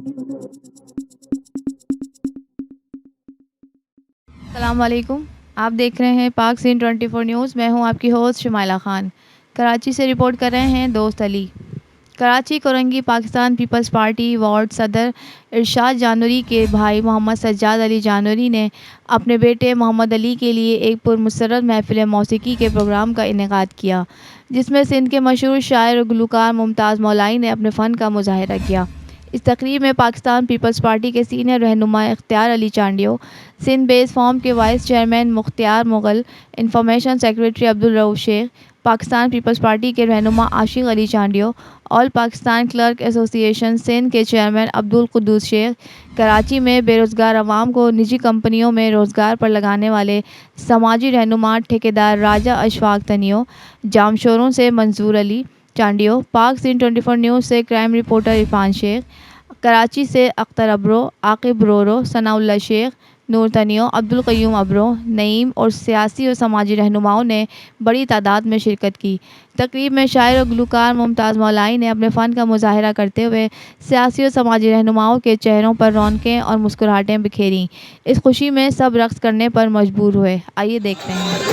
अस्सलाम वालेकुम। आप देख रहे हैं पाक सीन 24 न्यूज़। मैं हूं आपकी होस्ट शुमाइला खान। कराची से रिपोर्ट कर रहे हैं दोस्त Ali. Karachi Korangi Pakistan peoples Party ward सदर इरशाद जानूरी के भाई मोहम्मद सज्जाद अली जानूरी ने अपने बेटे मोहम्मद अली के लिए एक पुरमसरत महफिल मौसीकी के प्रोग्राम का इनेकाद किया, जिसमें सिंध के मशहूर शायर और गुलकार मुमताज़ मौलाई ने अपने फ़न का मुजाहरा किया। इस तकरीब में पाकिस्तान पीपल्स पार्टी के सीनियर रहनुमा इख्तियार अली चांडियो, सिंध बेस फॉर्म के vice chairman Mukhtiar Mughal, information secretary Abdul Rauf Shaikh, Pakistan peoples Party के रहनुमा Ashiq Ali Chandio, all Pakistan clerk association Sindh के चेयरमैन अब्दुल कुद्दूस शेख, कराची में बेरोज़गार अवाम को निजी कंपनियों में रोज़गार पर लगाने वाले समाजी रहनुमा ठेकेदार राजा अशफाक तनियो, जामशोरों से मंजूर अली चांडियो, पाक सीन 24 न्यूज़ से क्राइम रिपोर्टर इरफान शेख, कराची से अख्तर अब्रो, आकिब रोरो, सनाउल्लाह शेख, नूर तनियो, अब्दुल क़य्यूम अब्रो, नईम और सियासी और समाजी रहनुमाओं ने बड़ी तादाद में शिरकत की। तकरीब में शायर और गुलकार मुमताज़ मौलाई ने अपने फ़न का मुजाहरा करते हुए सियासी और समाजी रहनुमाओं के चेहरों पर रौनकें और मुस्कुराहटें बिखेरीं। इस खुशी में सब रक़्स करने पर मजबूर हुए। आइए देखते हैं।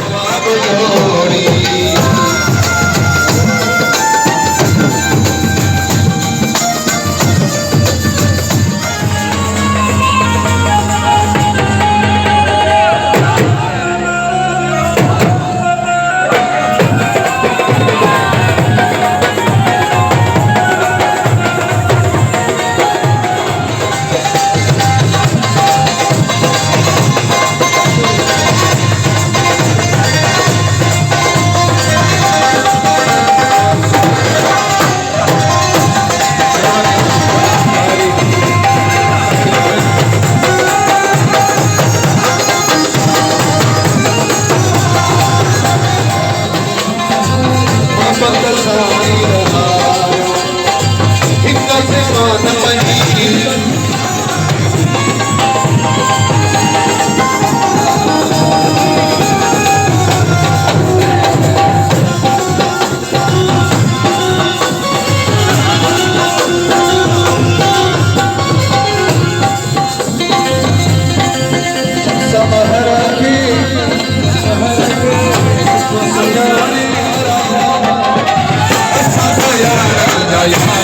Yeah.